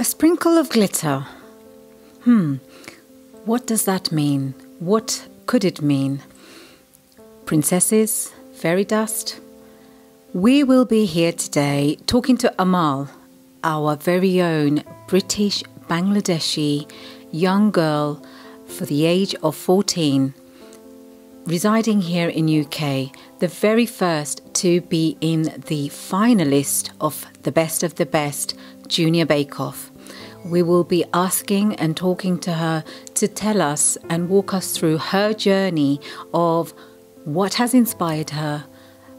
A sprinkle of glitter. What does that mean? What could it mean? Princesses? Fairy dust? We will be here today talking to Amal, our very own British Bangladeshi young girl for the age of 14, residing here in UK, the very first to be in the finalist of the Best Junior Bake Off. We will be asking and talking to her to tell us and walk us through her journey of what has inspired her,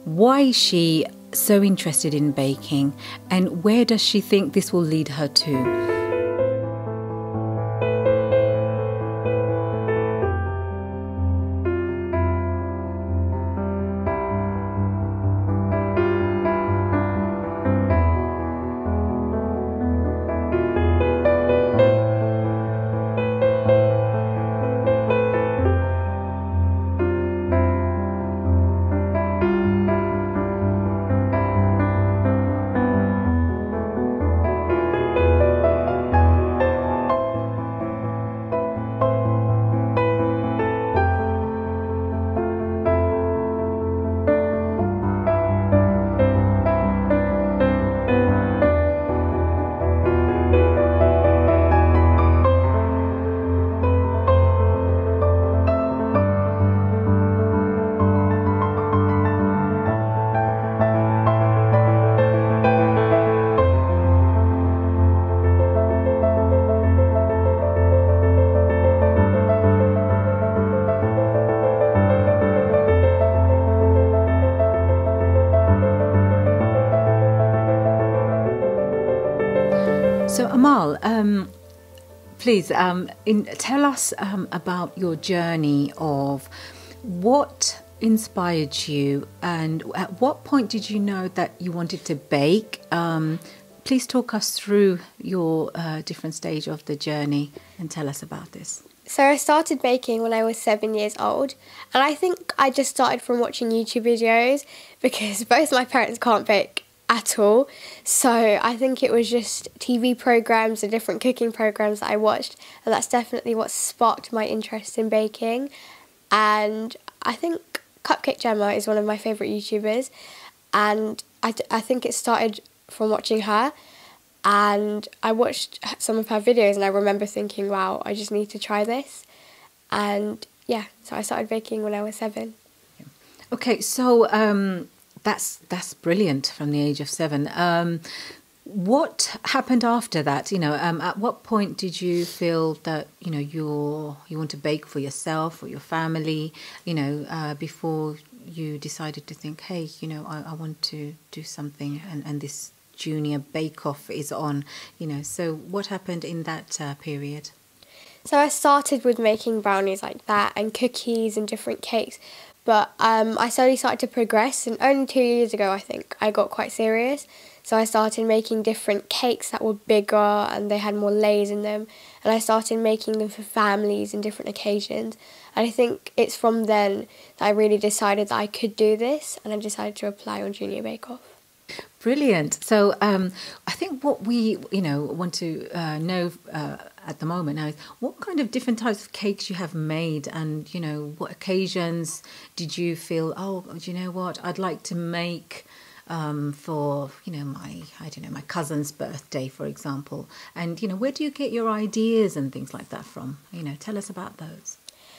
why is she so interested in baking, and where does she think this will lead her to. So Amal, please tell us about your journey of what inspired you and at what point did you know that you wanted to bake? Please talk us through your different stage of the journey and tell us about this. So I started baking when I was 7 years old, and I think I just started from watching YouTube videos because both my parents can't bake at all. So I think it was just TV programs and different cooking programs that I watched, and that's definitely what sparked my interest in baking. And I think Cupcake Gemma is one of my favourite YouTubers, and I think it started from watching her, and I watched some of her videos and I remember thinking, wow, I just need to try this. And yeah, so I started baking when I was 7. Okay, so that's brilliant from the age of 7. What happened after that? At what point did you feel that you want to bake for yourself or your family? Before you decided to think, hey, I want to do something, and this junior bake off is on. So what happened in that period? So I started with making brownies like that and cookies and different cakes. But I slowly started to progress, and only 2 years ago, I think, I got quite serious. So I started making different cakes that were bigger and they had more layers in them. And I started making them for families and different occasions. And I think it's from then that I really decided that I could do this, and I decided to apply on Junior Bake Off. Brilliant. So I think what we want to know at the moment now is what kind of different types of cakes you have made, and what occasions did you feel, oh, do you know what, I'd like to make for my cousin's birthday, for example, and where do you get your ideas and things like that from? Tell us about those.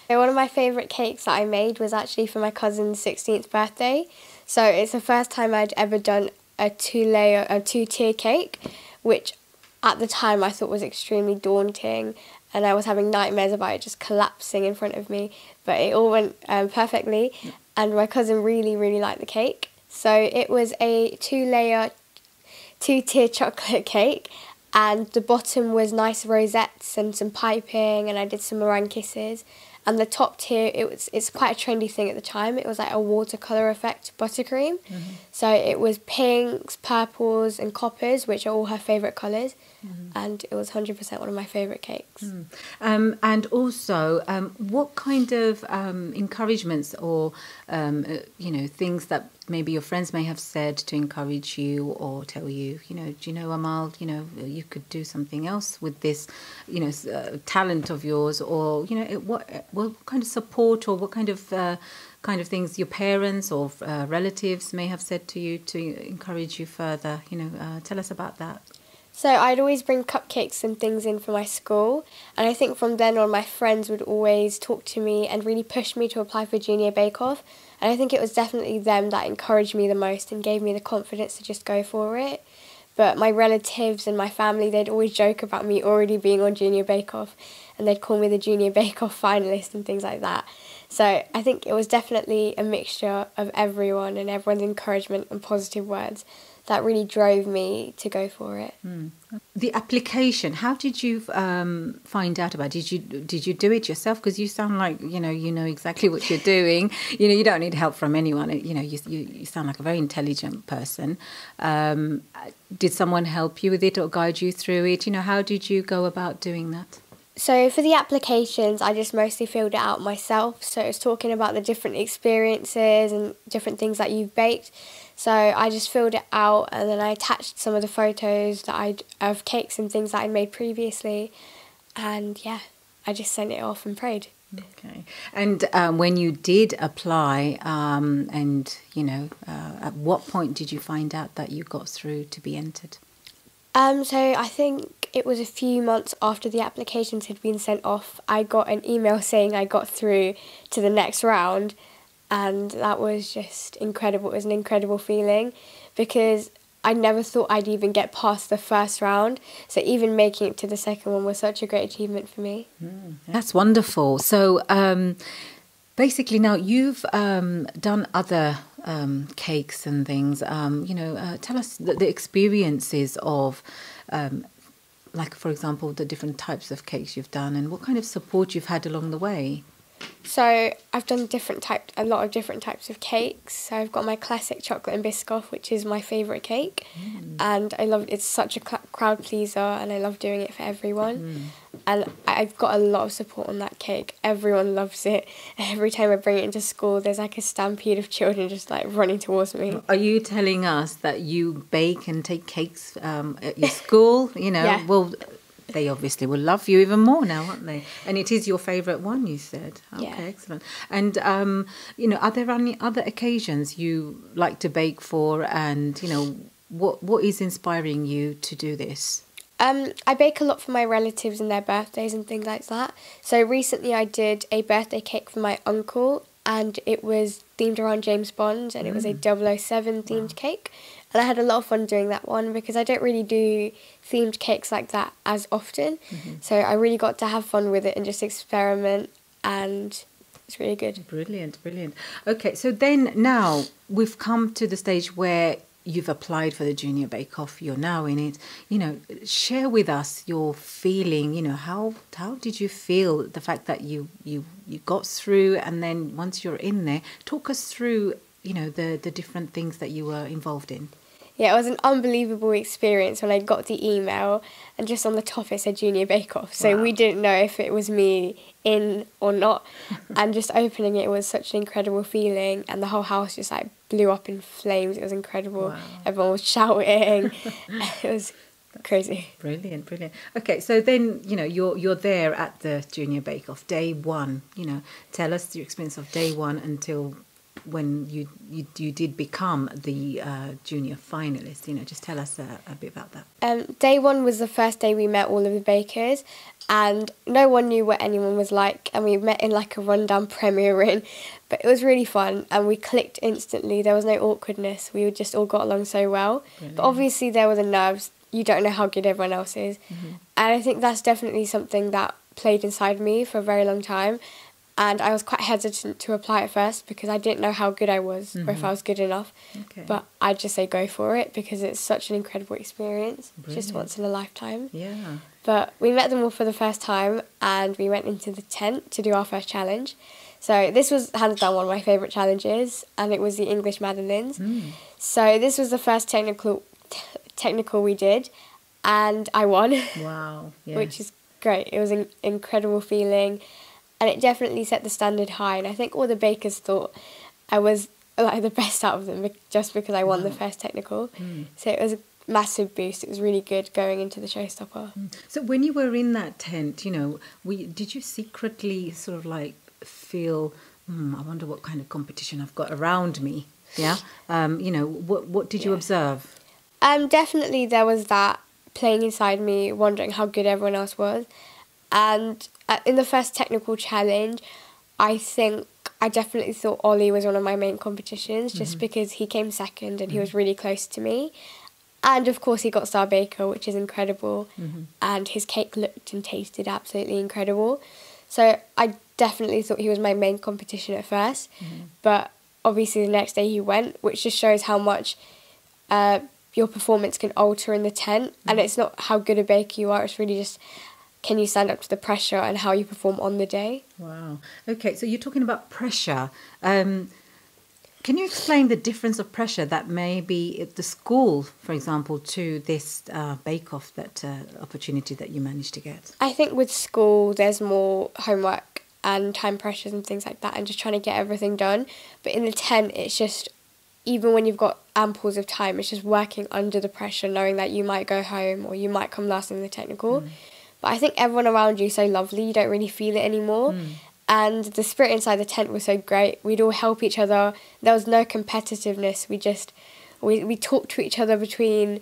One of my favourite cakes that I made was actually for my cousin's 16th birthday. So it's the first time I'd ever done a two-tier cake, which at the time I thought was extremely daunting, and I was having nightmares about it just collapsing in front of me. But it all went perfectly, and my cousin really, really liked the cake. So it was a two-tier chocolate cake, and the bottom was nice rosettes and some piping, and I did some meringue kisses. And the top tier, it's quite a trendy thing at the time. It was like a watercolour effect buttercream. So it was pinks, purples and coppers, which are all her favourite colours. and it was 100% one of my favourite cakes. And also, what kind of encouragements or things that maybe your friends may have said to encourage you or tell you, do you know, Amal, you could do something else with this, talent of yours, or what kind of support or what kind of things your parents or relatives may have said to you to encourage you further? Tell us about that. So I'd always bring cupcakes and things in for my school, and I think from then on my friends would always talk to me and really push me to apply for Junior Bake Off, and I think it was definitely them that encouraged me the most and gave me the confidence to just go for it. But my relatives and my family, they'd always joke about me already being on Junior Bake Off, and they'd call me the Junior Bake Off finalist and things like that. So I think it was definitely a mixture of everyone and everyone's encouragement and positive words that really drove me to go for it. The application, how did you find out about it? Did you do it yourself? Because you sound like you know exactly what you're doing. You don't need help from anyone. You sound like a very intelligent person. Did someone help you with it or guide you through it? How did you go about doing that? So for the applications, I just mostly filled it out myself. So it's talking about the different experiences and different things that you've baked. So I just filled it out, and then I attached some of the photos of cakes and things that I'd made previously. And yeah, I just sent it off and prayed. Okay. And when you did apply, at what point did you find out that you got through to be entered? So I think it was a few months after the applications had been sent off, I got an email saying I got through to the next round, and that was just incredible. It was an incredible feeling because I never thought I'd even get past the first round, so even making it to the second one was such a great achievement for me. That's wonderful. So basically now you've done other cakes and things. Tell us the experiences of, like, for example, the different types of cakes you've done and what kind of support you've had along the way. So I've done a lot of different types of cakes. So I've got my classic chocolate and biscoff, which is my favourite cake, and I love it. It's such a crowd pleaser, and I love doing it for everyone. And I've got a lot of support on that cake. Everyone loves it. Every time I bring it into school, there's like a stampede of children just like running towards me. Are you telling us that you bake and take cakes at your school? Yeah. Well, they obviously will love you even more now, won't they? And it is your favourite one, you said. Okay, yeah. Excellent. And, are there any other occasions you like to bake for? And, what is inspiring you to do this? I bake a lot for my relatives and their birthdays and things like that. So recently I did a birthday cake for my uncle, and it was themed around James Bond, and it was a 007 themed cake. And I had a lot of fun doing that one because I don't really do themed cakes like that as often. So I really got to have fun with it and just experiment, and it's really good. Brilliant. Okay, so then now we've come to the stage where you've applied for the Junior Bake Off, you're now in it. Share with us your feeling, how did you feel, the fact that you got through, and then once you're in there, talk us through, the different things that you were involved in. Yeah, it was an unbelievable experience when I got the email, and just on the top it said Junior Bake Off. So we didn't know if it was me in or not. And just opening it was such an incredible feeling, and the whole house just like blew up in flames. It was incredible. Wow. Everyone was shouting. It was crazy. Brilliant. Okay, so then, you're there at the Junior Bake Off, day one. Tell us your experience of day one until when you did become the junior finalist. Just tell us a bit about that. Day one was the first day we met all of the bakers, and no one knew what anyone was like, and we met in like a rundown Premier Inn, but it was really fun and we clicked instantly. There was no awkwardness. We just all got along so well. Brilliant. But obviously there were the nerves. You don't know how good everyone else is. And I think that's definitely something that played inside me for a very long time. And I was quite hesitant to apply at first because I didn't know how good I was or if I was good enough. Okay. But I'd just say go for it because it's such an incredible experience. Brilliant. Just once in a lifetime. Yeah. But we met them all for the first time, and we went into the tent to do our first challenge. So this was hands down one of my favourite challenges, and it was the English Madeleines. So this was the first technical we did, and I won. Wow. Yes. Which is great. It was an incredible feeling, and it definitely set the standard high. And I think all the bakers thought I was like the best out of them just because I won the first technical. So it was a massive boost. It was really good going into the showstopper. So when you were in that tent, did you secretly sort of like feel, I wonder what kind of competition I've got around me? Yeah. What did you observe? Definitely there was that playing inside me, wondering how good everyone else was. And in the first technical challenge, I think I definitely thought Ollie was one of my main competitions, just because he came second and he was really close to me. And of course he got Star Baker, which is incredible. And his cake looked and tasted absolutely incredible. So I definitely thought he was my main competition at first. But obviously the next day he went, which just shows how much your performance can alter in the tent. And it's not how good a baker you are, it's really just can you stand up to the pressure and how you perform on the day. Wow. Okay, so you're talking about pressure. Can you explain the difference of pressure that may be at the school, for example, to this bake-off, that opportunity that you managed to get? I think with school there's more homework and time pressures and things like that and just trying to get everything done. But in the tent it's just, even when you've got amples of time, it's just working under the pressure, knowing that you might go home or you might come last in the technical. But I think everyone around you is so lovely, you don't really feel it anymore. And the spirit inside the tent was so great. We'd all help each other. There was no competitiveness. We talked to each other between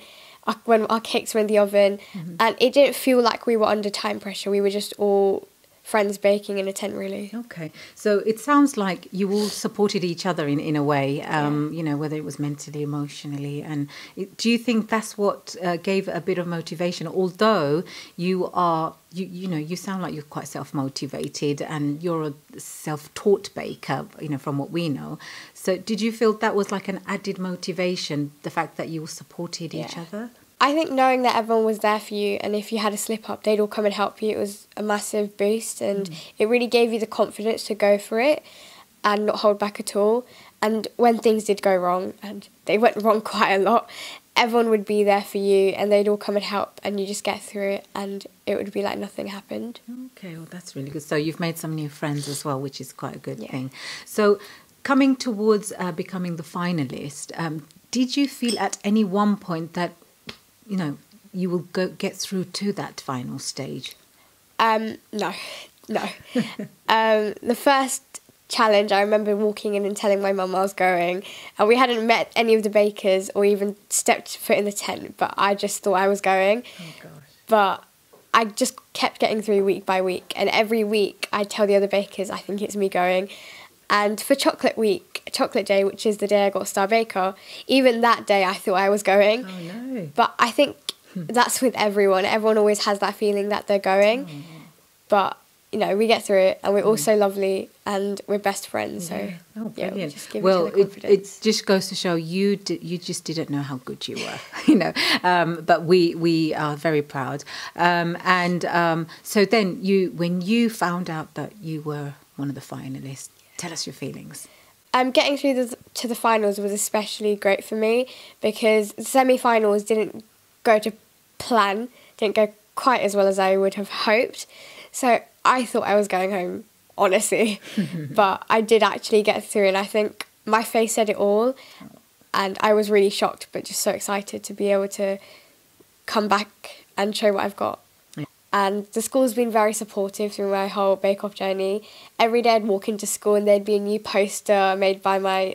when our cakes were in the oven. And it didn't feel like we were under time pressure. We were just all friends baking in a tent, really. Okay. So it sounds like you all supported each other in a way, whether it was mentally, emotionally. And do you think that's what gave a bit of motivation? Although you are, you sound like you're quite self-motivated and you're a self-taught baker, from what we know. So did you feel that was like an added motivation, the fact that you all supported each other? I think knowing that everyone was there for you, and if you had a slip up, they'd all come and help you. It was a massive boost, and it really gave you the confidence to go for it and not hold back at all. And when things did go wrong, and they went wrong quite a lot, everyone would be there for you, and they'd all come and help, and you just get through it, and it would be like nothing happened. Okay, well, that's really good. So you've made some new friends as well, which is quite a good thing. So coming towards becoming the finalist, did you feel at any one point that you will get through to that final stage? No. The first challenge, I remember walking in and telling my mum I was going, and we hadn't met any of the bakers or even stepped foot in the tent, but I just thought I was going. Oh, gosh. But I just kept getting through week by week, and every week I'd tell the other bakers, I think it's me going. And for chocolate day, which is the day I got Star Baker, even that day I thought I was going. Oh, no. But I think that's with everyone. Everyone always has that feeling that they're going. Oh. But, we get through it, and we're all so lovely, and we're best friends. So, brilliant. we just give each other confidence. It just goes to show you just didn't know how good you were, But we are very proud. So then when you found out that you were one of the finalists, tell us your feelings. Getting through to the finals was especially great for me because the semi-finals didn't go to plan, didn't go quite as well as I would have hoped. So I thought I was going home, honestly. But I did actually get through, and I think my face said it all. And I was really shocked, but just so excited to be able to come back and show what I've got. And the school's been very supportive through my whole bake-off journey. Every day I'd walk into school and there'd be a new poster made by my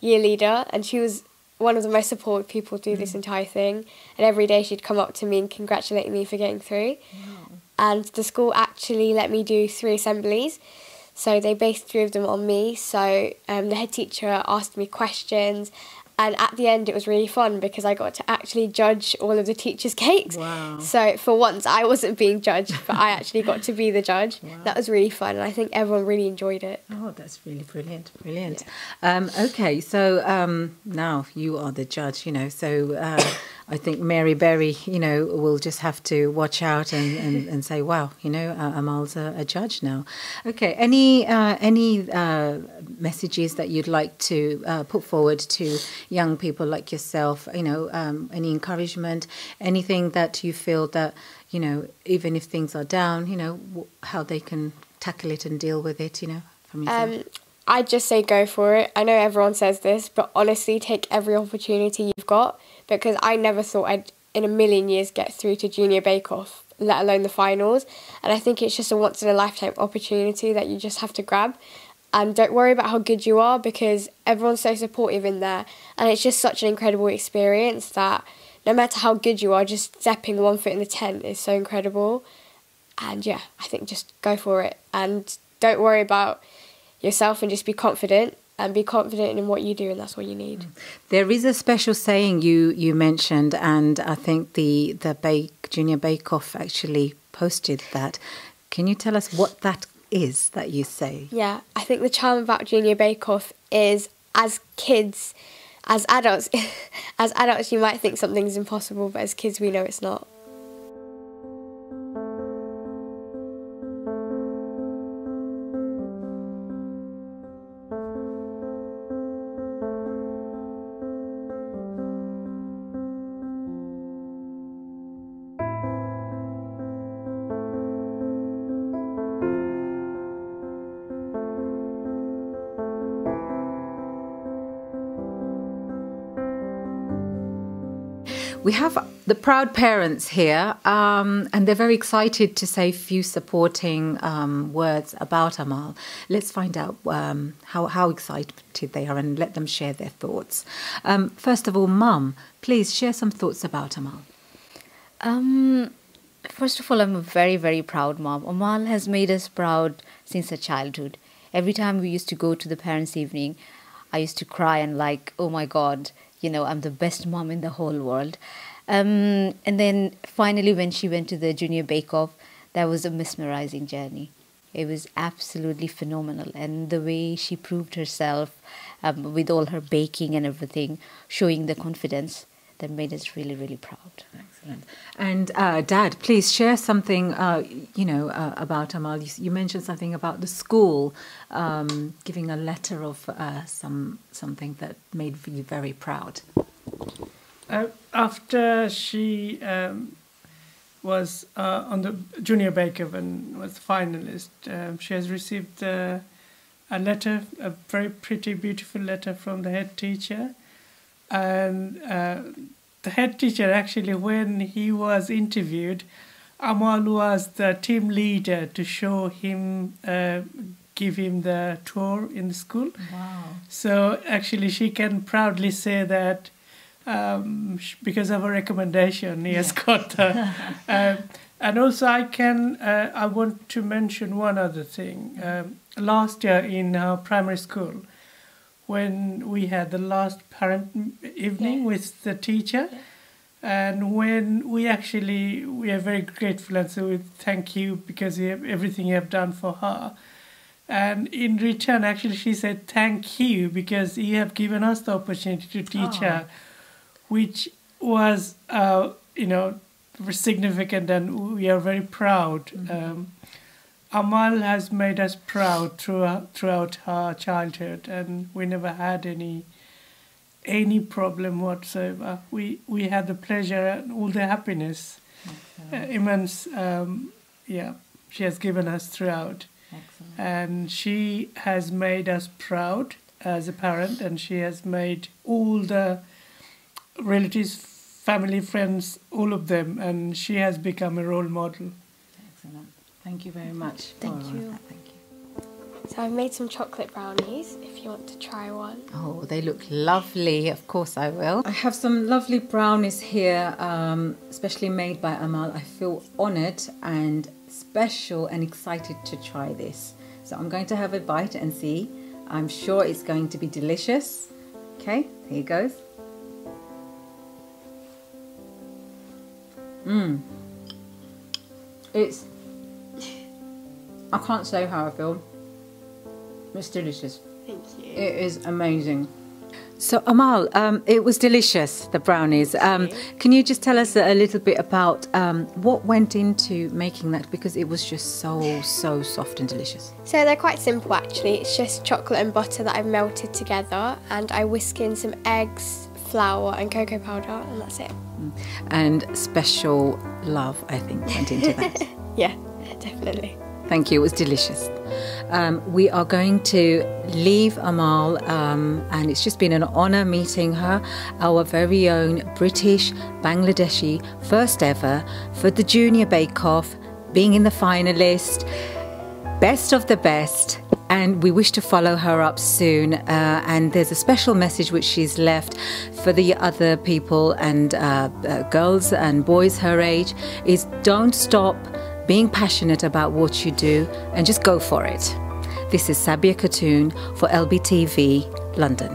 year leader, and she was one of the most supportive people through this entire thing. And every day she'd come up to me and congratulate me for getting through. Wow. And the school actually let me do 3 assemblies. So they based 3 of them on me. So the head teacher asked me questions. And at the end, it was really fun because I got to actually judge all of the teachers' cakes. Wow. So for once, I wasn't being judged, but I actually got to be the judge. Wow. That was really fun, and I think everyone really enjoyed it. Oh, that's really brilliant. Yeah. Okay, so now you are the judge, so I think Mary Berry, will just have to watch out and say, wow, Amal's a judge now. Okay, any messages that you'd like to put forward to young people like yourself, any encouragement, anything that you feel that, even if things are down, how they can tackle it and deal with it, from yourself? I'd just say go for it. I know everyone says this, but honestly, take every opportunity you've got, because I never thought I'd in a million years get through to Junior Bake Off, let alone the finals. And I think it's just a once-in-a-lifetime opportunity that you just have to grab. And don't worry about how good you are, because everyone's so supportive in there. And it's just such an incredible experience that no matter how good you are, just stepping one foot in the tent is so incredible. And yeah, I think just go for it. And don't worry about yourself, and just be confident. And be confident in what you do, and that's what you need. There is a special saying you mentioned, and I think the Junior Bake Off actually posted that. Can you tell us what that is that you say? Yeah, I think the charm about Junior Bake Off is, as adults, as adults you might think something's impossible, but as kids we know it's not. We have the proud parents here, and they're very excited to say a few supporting words about Amal. Let's find out how excited they are and let them share their thoughts. First of all, Mum, please share some thoughts about Amal. First of all, I'm a very, very proud mom. Amal has made us proud since her childhood. Every time we used to go to the parents' evening, I used to cry and oh my God, I'm the best mom in the whole world. And then finally, when she went to the Junior Bake Off, that was a mesmerizing journey. It was absolutely phenomenal. And the way she proved herself with all her baking and everything, showing the confidence, that made us really, really proud. Excellent. And Dad, please share something, about Amal. You mentioned something about the school giving a letter of something that made you very proud. After she was on the Junior Bake Off and was finalist, she has received a letter, a very pretty, beautiful letter from the head teacher. And the head teacher, actually, when he was interviewed, Amal was the team leader to show him, give him the tour in the school. Wow. So actually she can proudly say that because of a recommendation he has got the... and also I want to mention one other thing. Last year in our primary school, when we had the last parent evening with the teacher, and when we are very grateful, and so we thank you because everything you have done for her. And in return, actually, she said thank you because you have given us the opportunity to teach her, which was significant, and we are very proud. Amal has made us proud throughout her childhood, and we never had any problem whatsoever. We had the pleasure and all the happiness, immense. She has given us throughout. Excellent. And she has made us proud as a parent, and she has made all the relatives, family, friends, all of them, and she has become a role model. Excellent. Thank you very much. Thank you. Thank you. So I've made some chocolate brownies, if you want to try one. Oh, they look lovely. Of course I will. I have some lovely brownies here, especially made by Amal. I feel honoured and special and excited to try this. So I'm going to have a bite and see. I'm sure it's going to be delicious. Okay, here goes. I can't say how I feel. It's delicious. Thank you. It is amazing. So Amal, it was delicious, the brownies. Can you just tell us a little bit about what went into making that? Because it was just so soft and delicious. So they're quite simple actually. It's just chocolate and butter that I've melted together, and I whisk in some eggs, flour and cocoa powder, and that's it. And special love, I think, went into that. Yeah, definitely. Thank you, it was delicious. We are going to leave Amal, and it's just been an honour meeting her, our very own British Bangladeshi, first ever for the Junior Bake Off, being in the finalist, best of the best. And we wish to follow her up soon. And there's a special message which she's left for the other people and girls and boys her age is don't stop being passionate about what you do and just go for it. This is Sabia Khatun for LBTV, London.